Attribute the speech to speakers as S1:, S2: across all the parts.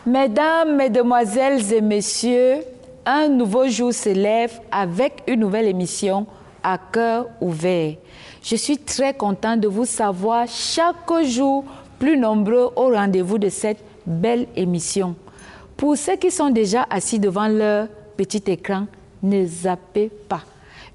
S1: Mesdames, Mesdemoiselles et Messieurs, un nouveau jour se lève avec une nouvelle émission à cœur ouvert. Je suis très content de vous savoir chaque jour plus nombreux au rendez-vous de cette belle émission. Pour ceux qui sont déjà assis devant leur petit écran, ne zappez pas.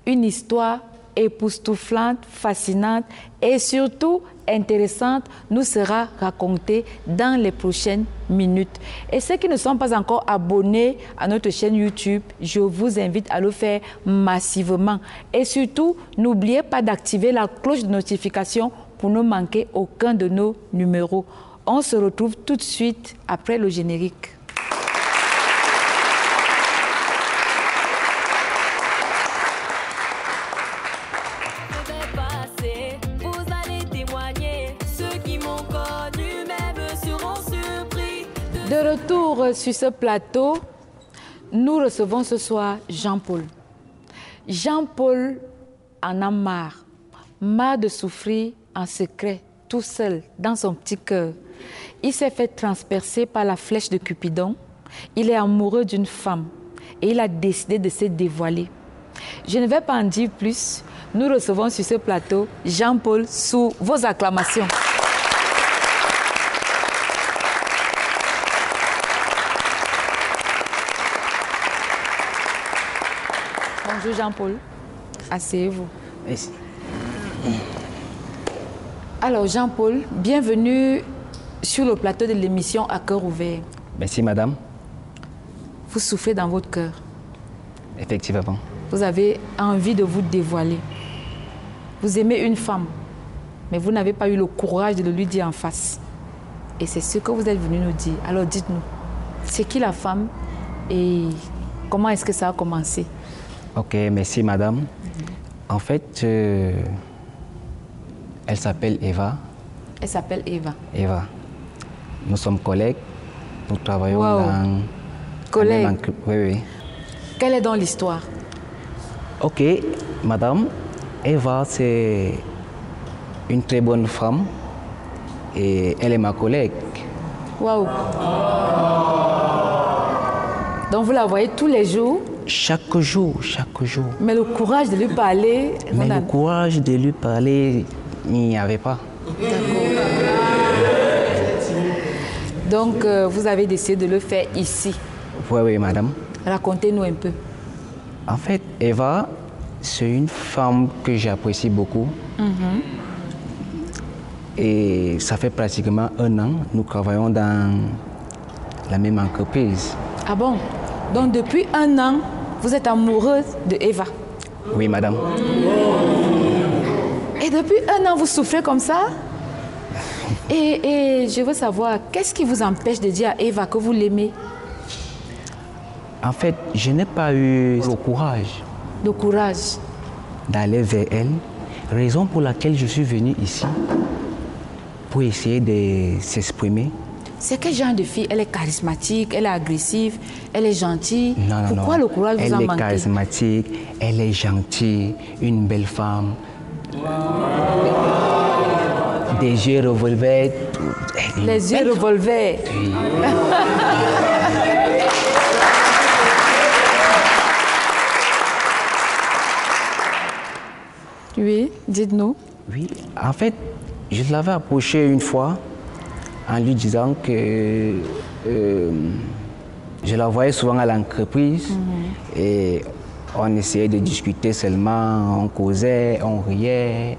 S1: Une histoire époustouflante, fascinante et surtout intéressante nous sera racontée dans les prochaines minutes. Et ceux qui ne sont pas encore abonnés à notre chaîne YouTube, je vous invite à le faire massivement. Et surtout, n'oubliez pas d'activer la cloche de notification pour ne manquer aucun de nos numéros. On se retrouve tout de suite après le générique. De retour sur ce plateau, nous recevons ce soir Jean-Paul. Jean-Paul en a marre de souffrir en secret, tout seul, dans son petit cœur. Il s'est fait transpercer par la flèche de Cupidon. Il est amoureux d'une femme et il a décidé de se dévoiler. Je ne vais pas en dire plus. Nous recevons sur ce plateau Jean-Paul sous vos acclamations. Bonjour Jean-Paul, asseyez-vous.
S2: Merci.
S1: Alors Jean-Paul, bienvenue sur le plateau de l'émission à cœur ouvert.
S2: Merci madame.
S1: Vous souffrez dans votre cœur.
S2: Effectivement.
S1: Vous avez envie de vous dévoiler. Vous aimez une femme, mais vous n'avez pas eu le courage de le lui dire en face. Et c'est ce que vous êtes venu nous dire. Alors dites-nous, c'est qui la femme et comment est-ce que ça a commencé?
S2: Ok, merci madame. En fait, elle s'appelle Eva.
S1: Elle s'appelle Eva.
S2: Eva. Nous sommes collègues. Nous travaillons dans...
S1: Collègues?
S2: Oui, oui.
S1: Quelle est donc l'histoire?
S2: Ok, madame. Eva, c'est une très bonne femme. Et elle est ma collègue.
S1: Waouh! Donc vous la voyez tous les jours?
S2: Chaque jour, chaque jour.
S1: Mais le courage de lui parler...
S2: Mais le courage de lui parler, il n'y avait pas.
S1: Donc, vous avez décidé de le faire ici.
S2: Oui, oui, madame.
S1: Racontez-nous un peu.
S2: En fait, Eva, c'est une femme que j'apprécie beaucoup. Et ça fait pratiquement 1 an, nous travaillons dans la même entreprise.
S1: Ah bon? Donc, depuis 1 an, vous êtes amoureuse de Eva?
S2: Oui, madame.
S1: Et depuis 1 an, vous souffrez comme ça? Et je veux savoir, qu'est-ce qui vous empêche de dire à Eva que vous l'aimez?
S2: En fait, je n'ai pas eu le courage.
S1: Le courage?
S2: D'aller vers elle. Raison pour laquelle je suis venu ici, pour essayer de s'exprimer.
S1: C'est quel genre de fille? Elle est charismatique, elle est agressive, elle est gentille.
S2: Non,
S1: Pourquoi le courage vous a manqué?
S2: Elle est charismatique, elle est gentille, une belle femme. Des yeux revolvers.
S1: Les yeux revolvers.
S2: Oui.
S1: Oui, dites-nous.
S2: Oui, en fait, je l'avais approché une fois en lui disant que je la voyais souvent à l'entreprise et on essayait de discuter seulement, on causait, on riait.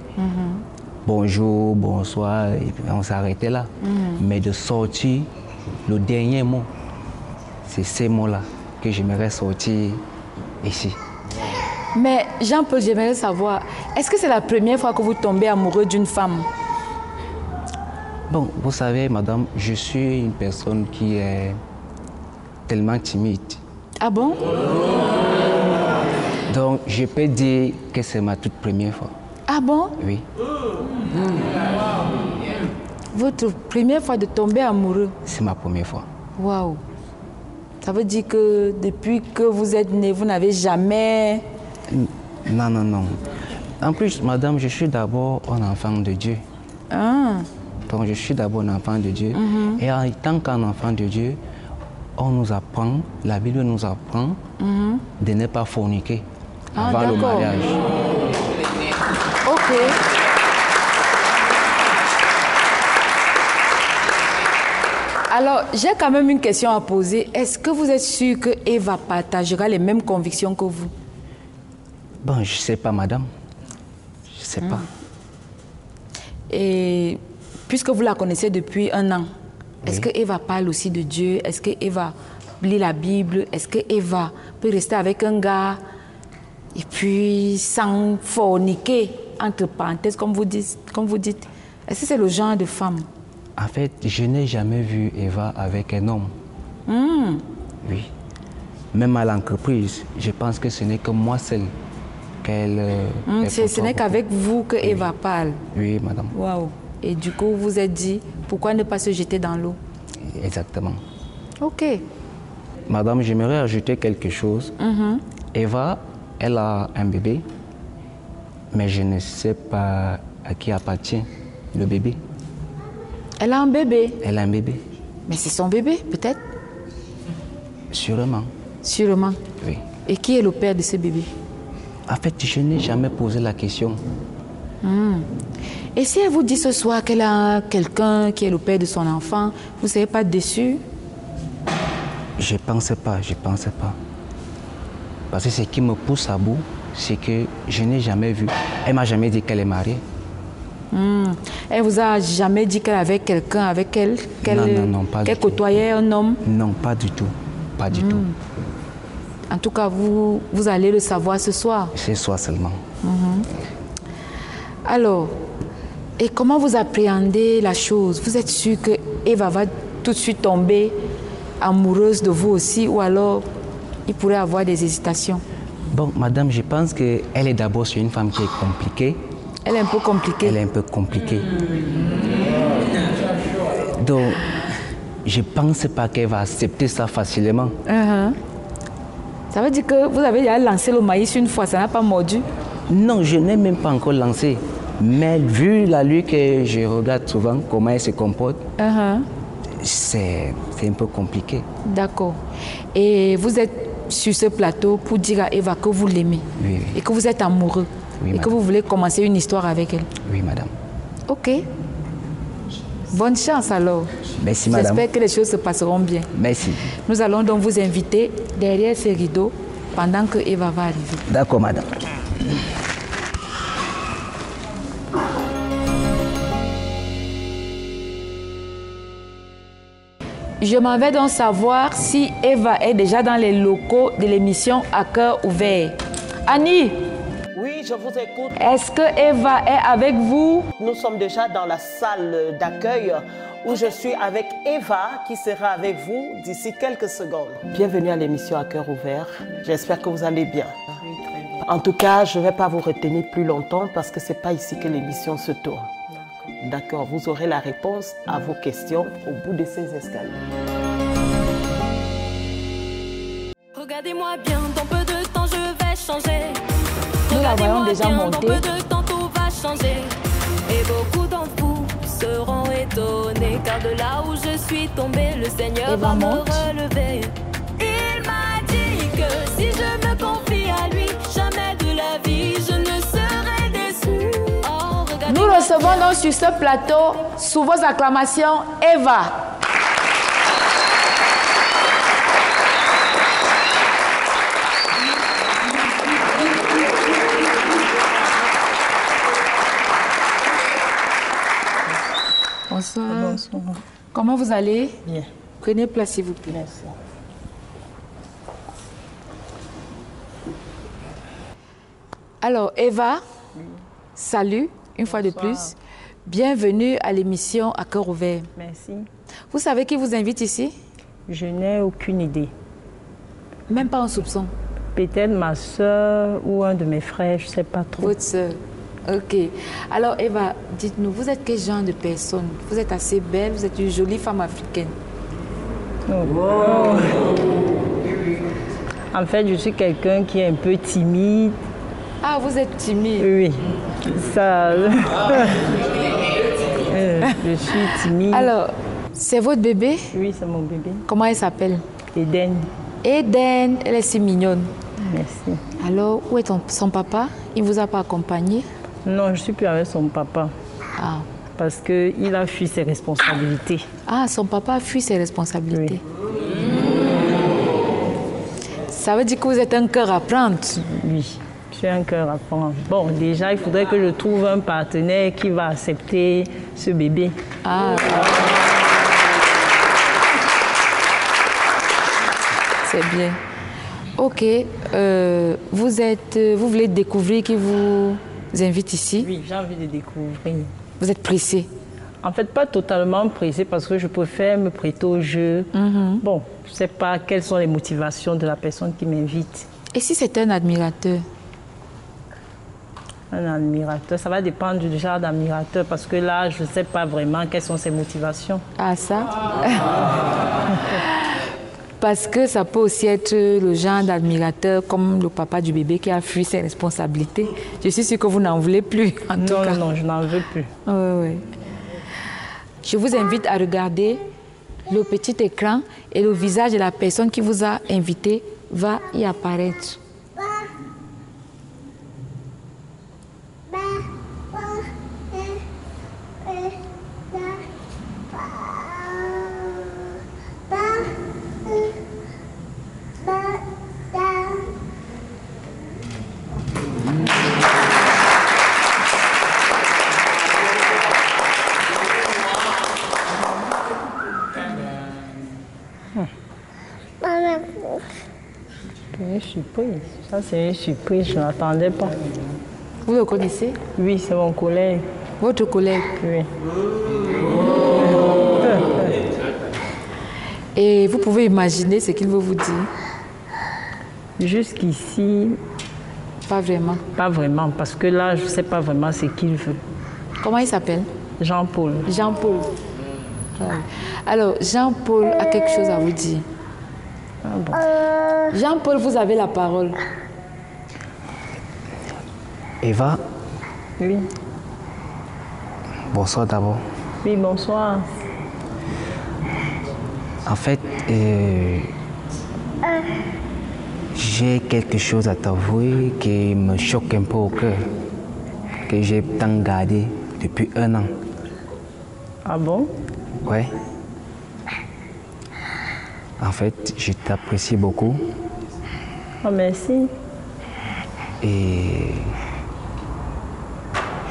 S2: Bonjour, bonsoir, et puis on s'arrêtait là. Mais de sortir le dernier mot, c'est ces mots-là que j'aimerais sortir ici.
S1: Mais Jean-Paul, j'aimerais savoir, est-ce que c'est la première fois que vous tombez amoureux d'une femme?
S2: Bon, vous savez, madame, je suis une personne qui est tellement timide.
S1: Ah bon?
S2: Donc, je peux dire que c'est ma toute première fois.
S1: Ah bon?
S2: Oui.
S1: Votre première fois de tomber amoureux?
S2: C'est ma première fois.
S1: Waouh! Ça veut dire que depuis que vous êtes né, vous n'avez jamais...
S2: Non, non, non. En plus, madame, je suis d'abord un enfant de Dieu.
S1: Ah.
S2: Donc, je suis d'abord un enfant de Dieu. Et en tant qu'un enfant de Dieu, on nous apprend, la Bible nous apprend de ne pas forniquer avant le mariage.
S1: Ok. Alors, j'ai quand même une question à poser. Est-ce que vous êtes sûr que Eva partagera les mêmes convictions que vous?
S2: Bon, je ne sais pas, madame. Je ne sais pas.
S1: Et puisque vous la connaissez depuis 1 an, est-ce que Eva parle aussi de Dieu? Est-ce que Eva lit la Bible? Est-ce que Eva peut rester avec un gars et puis sans forniquer, entre parenthèses, comme vous dites? Est-ce que c'est le genre de femme?
S2: En fait, je n'ai jamais vu Eva avec un homme. Oui. Même à l'entreprise, je pense que ce n'est que moi seul qu'elle...
S1: ce n'est qu'avec vous que Eva parle.
S2: Oui, madame.
S1: Waouh. Et du coup, vous vous êtes dit, pourquoi ne pas se jeter dans l'eau?
S2: Exactement.
S1: Ok.
S2: Madame, j'aimerais ajouter quelque chose. Eva, elle a un bébé, mais je ne sais pas à qui appartient le bébé.
S1: Elle a un bébé?
S2: Elle a un bébé.
S1: Mais c'est son bébé, peut-être?
S2: Sûrement.
S1: Sûrement.
S2: Oui.
S1: Et qui est le père de ce bébé?
S2: En fait, je n'ai jamais posé la question.
S1: Et si elle vous dit ce soir qu'elle a quelqu'un qui est le père de son enfant, vous ne serez pas déçu?
S2: Je ne pense pas. Parce que ce qui me pousse à bout, c'est que je n'ai jamais vu. Elle ne m'a jamais dit qu'elle est mariée.
S1: Elle vous a jamais dit qu'elle avait quelqu'un avec elle?
S2: Non, pas du tout.
S1: Qu'elle côtoyait un homme?
S2: Non, pas du tout. Pas du tout.
S1: En tout cas, vous allez le savoir ce soir.
S2: Ce soir seulement.
S1: Alors, et comment vous appréhendez la chose? Vous êtes sûr que Eva va tout de suite tomber amoureuse de vous aussi, ou alors il pourrait avoir des hésitations?
S2: Bon, madame, je pense qu'elle est d'abord sur une femme qui est compliquée.
S1: Elle est un peu compliquée.
S2: Elle est un peu compliquée. Donc, je ne pense pas qu'elle va accepter ça facilement.
S1: Ça veut dire que vous avez déjà lancé le maïs une fois, ça n'a pas mordu?
S2: Non, je n'ai même pas encore lancé. Mais vu la lui que je regarde souvent, comment elle se comporte, c'est un peu compliqué.
S1: D'accord. Et vous êtes sur ce plateau pour dire à Eva que vous l'aimez?
S2: Oui.
S1: Et que vous êtes amoureux?
S2: Oui,
S1: et que vous voulez commencer une histoire avec elle?
S2: Oui, madame.
S1: Ok. Bonne chance alors.
S2: Merci, madame.
S1: J'espère que les choses se passeront bien.
S2: Merci.
S1: Nous allons donc vous inviter derrière ces rideaux pendant que Eva va arriver.
S2: D'accord, madame.
S1: Je m'en vais donc savoir si Eva est déjà dans les locaux de l'émission À cœur ouvert. Annie!
S3: Oui, je vous écoute.
S1: Est-ce que Eva est avec vous?
S3: Nous sommes déjà dans la salle d'accueil où je suis avec Eva qui sera avec vous d'ici quelques secondes. Bienvenue à l'émission À cœur ouvert. J'espère que vous allez bien. Oui, très bien. En tout cas, je ne vais pas vous retenir plus longtemps parce que ce n'est pas ici que l'émission se tourne. D'accord, vous aurez la réponse à vos questions au bout de ces escaliers.
S4: Regardez-moi bien, dans peu de temps je vais changer.
S1: Nous la voyons déjà monter.
S4: Dans peu de temps tout va changer. Et beaucoup d'entre vous seront étonnés car de là où je suis tombée, le Seigneur va me relever. Il m'a dit que si je me confie à lui, jamais de la vie je ne serai déçue. Oh,
S1: nous recevons donc sur ce plateau, sous vos acclamations, Eva. Bonsoir.
S5: Bonsoir.
S1: Comment vous allez?
S5: Bien.
S1: Prenez place, s'il vous plaît.
S5: Merci.
S1: Alors, Eva, salut, une fois de plus. Bienvenue à l'émission À cœur ouvert.
S5: Merci.
S1: Vous savez qui vous invite ici?
S5: Je n'ai aucune idée.
S1: Même pas un soupçon?
S5: Peut-être ma soeur ou un de mes frères, je ne sais pas trop.
S1: Votre soeur. Ok. Alors, Eva, dites-nous, vous êtes quel genre de personne? Vous êtes assez belle, vous êtes une jolie femme africaine.
S5: Oh. En fait, je suis quelqu'un qui est un peu timide.
S1: Ah, vous êtes timide?
S5: Oui. Ça... je suis timide.
S1: Alors, c'est votre bébé?
S5: Oui, c'est mon bébé.
S1: Comment elle s'appelle?
S5: Eden.
S1: Eden, elle est si mignonne.
S5: Merci.
S1: Alors, où est son papa? Il ne vous a pas accompagné?
S5: Non, je ne suis plus avec son papa.
S1: Ah.
S5: Parce qu'il a fui ses responsabilités.
S1: Ah, son papa a fui ses responsabilités.
S5: Oui.
S1: Ça veut dire que vous êtes un cœur à prendre.
S5: Oui, j'ai un cœur à prendre. Bon, déjà, il faudrait que je trouve un partenaire qui va accepter ce bébé.
S1: Ah. C'est bien. Ok. Vous voulez découvrir qui vous invite ici?
S5: Oui, j'ai envie de découvrir.
S1: Vous êtes pressé?
S5: En fait, pas totalement pressé parce que je préfère me prêter au jeu. Bon, je ne sais pas quelles sont les motivations de la personne qui m'invite.
S1: Et si c'est un admirateur?
S5: Un admirateur, ça va dépendre du genre d'admirateur parce que là, je ne sais pas vraiment quelles sont ses motivations.
S1: Ah, ça? Parce que ça peut aussi être le genre d'admirateur comme le papa du bébé qui a fui ses responsabilités. Je suis sûre que vous n'en voulez plus, en tout cas.
S5: Non, je n'en veux plus.
S1: Oui. Je vous invite à regarder le petit écran et le visage de la personne qui vous a invité va y apparaître.
S5: Une surprise. Ça, c'est une surprise, je ne m'attendais pas.
S1: Vous le connaissez?
S5: Oui, c'est mon collègue.
S1: Votre collègue?
S5: Oui.
S1: Et vous pouvez imaginer ce qu'il veut vous dire?
S5: Jusqu'ici,
S1: Pas vraiment.
S5: pas vraiment, parce que là, je ne sais pas vraiment ce qu'il veut.
S1: Comment il s'appelle?
S5: Jean-Paul.
S1: Jean-Paul. Alors, Jean-Paul a quelque chose à vous dire.
S5: Ah bon.
S1: Jean-Paul, vous avez la parole.
S2: Eva,
S5: Oui.
S2: bonsoir d'abord.
S5: Oui, bonsoir.
S2: En fait, j'ai quelque chose à t'avouer qui me choque un peu au cœur, que j'ai tant gardé depuis 1 an.
S5: Ah bon?
S2: Ouais. En fait, je t'apprécie beaucoup
S5: Ah, merci.
S2: et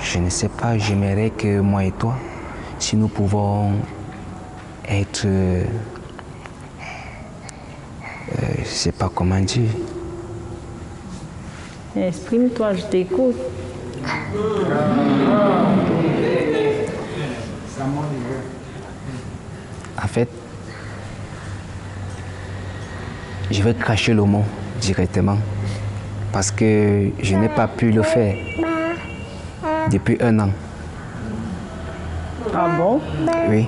S2: je ne sais pas, j'aimerais que moi et toi, si nous pouvons être, je ne sais pas comment dire.
S5: Exprime-toi, je t'écoute.
S2: En fait, je vais cracher le mot directement parce que je n'ai pas pu le faire depuis 1 an.
S5: Ah bon?
S2: Oui.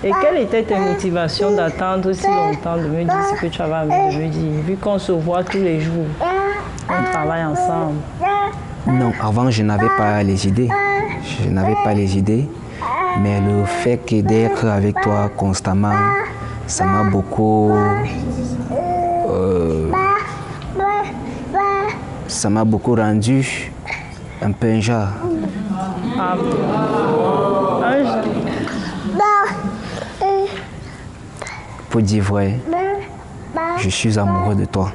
S5: Et quelle était ta motivation d'attendre si longtemps de me dire ce que tu avais envie de me dire, vu qu'on se voit tous les jours, on travaille ensemble?
S2: Non, avant, je n'avais pas les idées. Je n'avais pas les idées. Mais le fait d'être avec toi constamment, ça m'a beaucoup... ça m'a beaucoup rendu un peu un genre.
S5: Ah bon?
S2: Pour dire vrai, je suis amoureux de toi.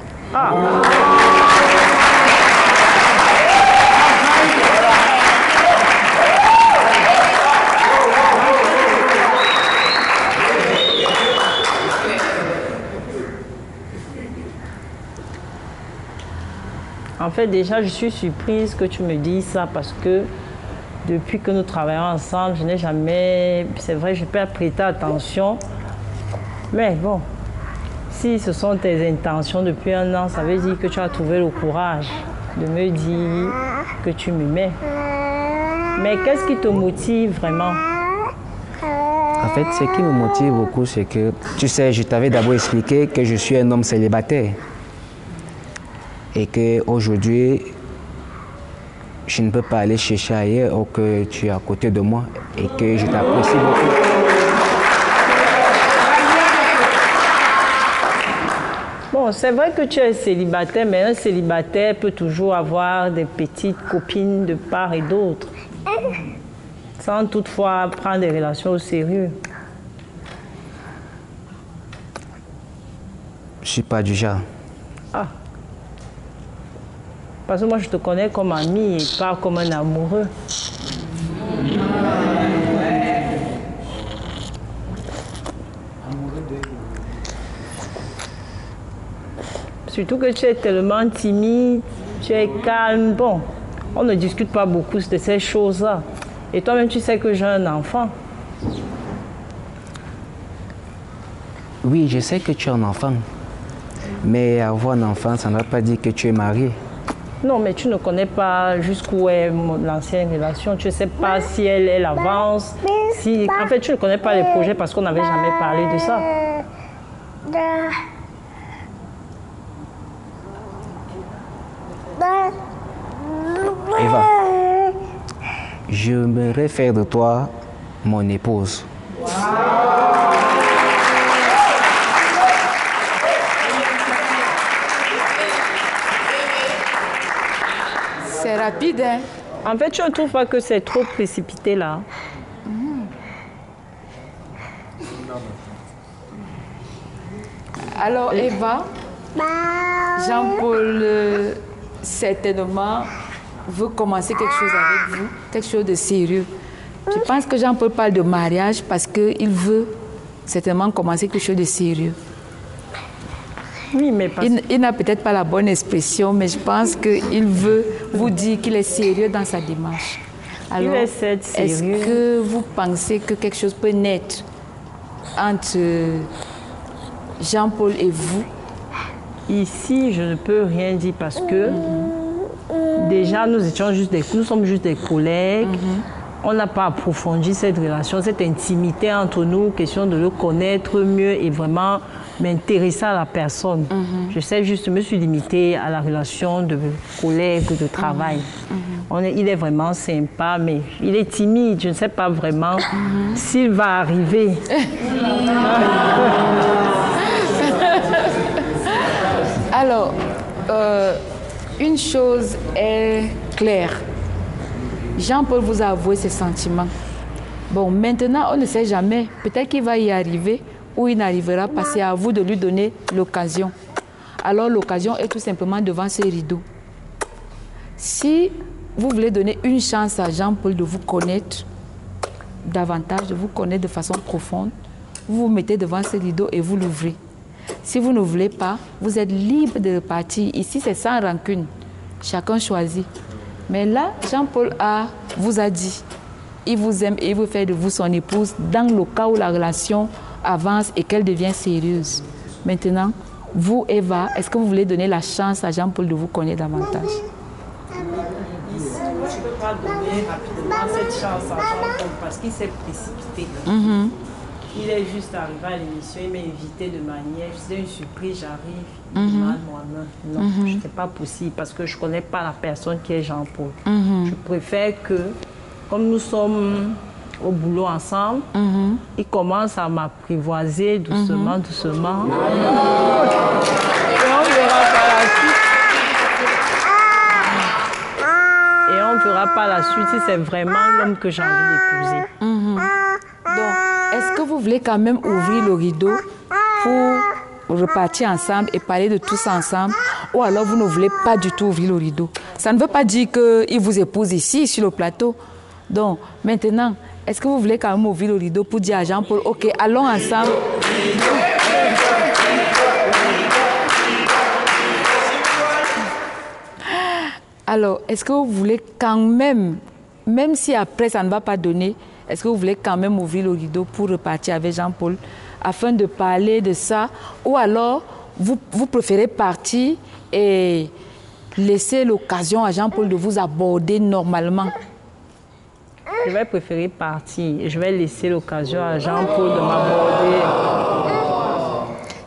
S5: En fait, déjà, je suis surprise que tu me dises ça parce que depuis que nous travaillons ensemble, je n'ai jamais... C'est vrai, je peux prêter attention. Mais bon, si ce sont tes intentions depuis 1 an, ça veut dire que tu as trouvé le courage de me dire que tu m'aimais. Mais qu'est-ce qui te motive vraiment?
S2: En fait, ce qui me motive beaucoup, c'est que, tu sais, je t'avais d'abord expliqué que je suis un homme célibataire. Et qu'aujourd'hui, je ne peux pas aller chercher ailleurs ou que tu es à côté de moi et que je t'apprécie beaucoup.
S5: Bon, c'est vrai que tu es célibataire, mais un célibataire peut toujours avoir des petites copines de part et d'autre, sans toutefois prendre des relations au sérieux.
S2: Je suis pas du genre.
S5: Ah. Parce que moi, je te connais comme ami et pas comme un amoureux. Surtout que tu es tellement timide, tu es calme. Bon, on ne discute pas beaucoup de ces choses-là. Et toi-même, tu sais que j'ai un enfant.
S2: Oui, je sais que tu es un enfant. Mais avoir un enfant, ça ne veut pas dire que tu es marié.
S5: Non, mais tu ne connais pas jusqu'où est l'ancienne relation. Tu ne sais pas si elle avance. Si... En fait, tu ne connais pas les projets parce qu'on n'avait jamais parlé de ça.
S2: Eva, j'aimerais faire de toi mon épouse.
S1: C'est rapide, hein?
S5: En fait, tu ne trouves pas que c'est trop précipité là?
S1: Alors, Eva, Jean-Paul certainement veut commencer quelque chose avec vous, quelque chose de sérieux. Je pense que Jean-Paul parle de mariage parce qu'il veut certainement commencer quelque chose de sérieux.
S5: Oui, mais
S1: Il n'a peut-être pas la bonne expression, mais je pense qu'il veut vous dire qu'il est sérieux dans sa démarche. Alors, est-ce que vous pensez que quelque chose peut naître entre Jean-Paul et vous?
S5: Ici, je ne peux rien dire parce que déjà, nous sommes juste des collègues. On n'a pas approfondi cette relation, cette intimité entre nous, question de le connaître mieux et vraiment m'intéresser à la personne. Je sais juste, je me suis limitée à la relation de collègues, de travail. Il est vraiment sympa, mais il est timide. Je ne sais pas vraiment s'il va arriver.
S1: Alors, une chose est claire. Jean-Paul vous a avoué ses sentiments. Bon, maintenant, on ne sait jamais. Peut-être qu'il va y arriver ou il n'arrivera pas. C'est à vous de lui donner l'occasion. Alors, l'occasion est tout simplement devant ce rideau. Si vous voulez donner une chance à Jean-Paul de vous connaître davantage, de vous connaître de façon profonde, vous vous mettez devant ce rideau et vous l'ouvrez. Si vous ne voulez pas, vous êtes libre de repartir. Ici, c'est sans rancune. Chacun choisit. Mais là, Jean-Paul vous a dit, il vous aime et il veut faire de vous son épouse dans le cas où la relation avance et qu'elle devient sérieuse. Maintenant, vous, Eva, est-ce que vous voulez donner la chance à Jean-Paul de vous connaître davantage?
S5: Ici, moi, je ne peux pas donner rapidement cette chance à Jean-Paul parce qu'il s'est précipité. Il est juste arrivé à l'émission, il m'a invité de manière, c'est une surprise, j'arrive, il demande moi-même. Non, ce n'est pas possible parce que je ne connais pas la personne qui est Jean-Paul. Je préfère que, comme nous sommes au boulot ensemble, il commence à m'apprivoiser doucement, doucement. Et on verra par la suite. Et on verra par la suite si c'est vraiment l'homme que j'ai envie d'épouser.
S1: Donc, est-ce que vous voulez quand même ouvrir le rideau pour repartir ensemble et parler de tout ça ensemble, ou alors vous ne voulez pas du tout ouvrir le rideau? Ça ne veut pas dire qu'il vous épouse ici, sur le plateau. Donc, maintenant, est-ce que vous voulez quand même ouvrir le rideau pour dire à Jean-Paul, OK, allons ensemble? Alors, est-ce que vous voulez quand même si après ça ne va pas donner, est-ce que vous voulez quand même ouvrir le rideau pour repartir avec Jean-Paul afin de parler de ça? Ou alors, vous préférez partir et laisser l'occasion à Jean-Paul de vous aborder normalement?
S5: Je vais préférer partir et je vais laisser l'occasion à Jean-Paul de m'aborder.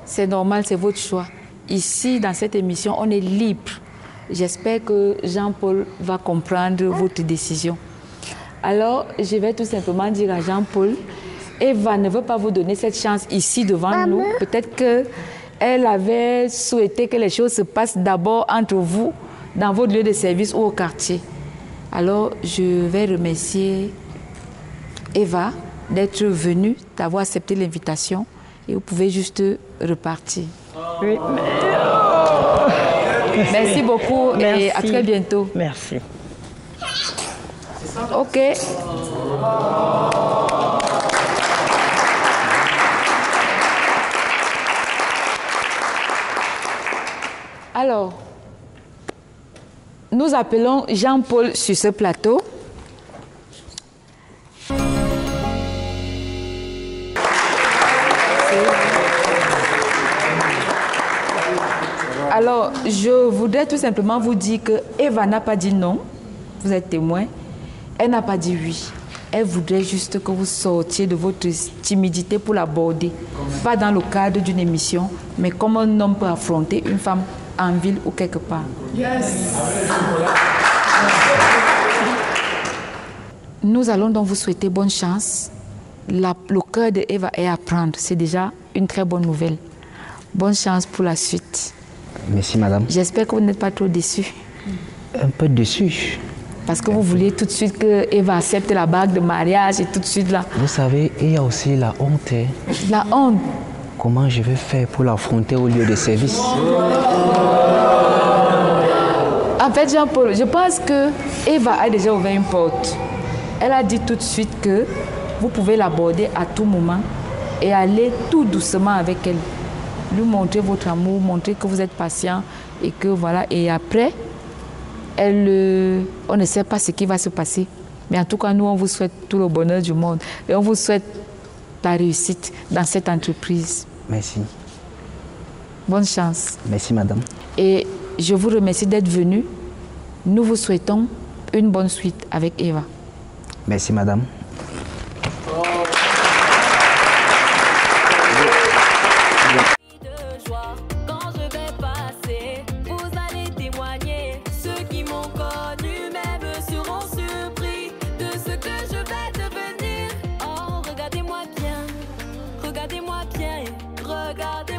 S1: C'est normal, c'est votre choix. Ici, dans cette émission, on est libre. J'espère que Jean-Paul va comprendre votre décision. Alors, je vais tout simplement dire à Jean-Paul, Eva ne veut pas vous donner cette chance ici devant nous. Peut-être qu'elle elle avait souhaité que les choses se passent d'abord entre vous, dans votre lieu de service ou au quartier. Alors, je vais remercier Eva d'être venue, d'avoir accepté l'invitation et vous pouvez juste repartir.
S5: Oui.
S1: Merci beaucoup.
S5: Merci.
S1: Et à très bientôt.
S5: Merci.
S1: Ok. Alors, nous appelons Jean-Paul sur ce plateau. Alors, je voudrais tout simplement vous dire que Eva n'a pas dit non. Vous êtes témoin. Elle n'a pas dit oui. Elle voudrait juste que vous sortiez de votre timidité pour l'aborder. Pas dans le cadre d'une émission, mais comme un homme peut affronter une femme en ville ou quelque part. Yes. Nous allons donc vous souhaiter bonne chance. Le cœur de Eva est à prendre. C'est déjà une très bonne nouvelle. Bonne chance pour la suite.
S2: Merci, madame.
S1: J'espère que vous n'êtes pas trop déçus.
S2: Un peu déçu.
S1: Parce que vous vouliez tout de suite que Eva accepte la bague de mariage et tout de suite là.
S2: Vous savez, il y a aussi la honte.
S1: La honte.
S2: Comment je vais faire pour l'affronter au lieu de service?
S1: En fait, Jean-Paul, je pense que Eva a déjà ouvert une porte. Elle a dit tout de suite que vous pouvez l'aborder à tout moment et aller tout doucement avec elle. Lui montrer votre amour, montrer que vous êtes patient et que voilà. Et après, on ne sait pas ce qui va se passer. Mais en tout cas, nous, on vous souhaite tout le bonheur du monde. Et on vous souhaite la réussite dans cette entreprise.
S2: Merci.
S1: Bonne chance.
S2: Merci, madame.
S1: Et je vous remercie d'être venu. Nous vous souhaitons une bonne suite avec Eva.
S2: Merci, madame.
S4: Regardez-moi bien, regardez-moi bien, regardez.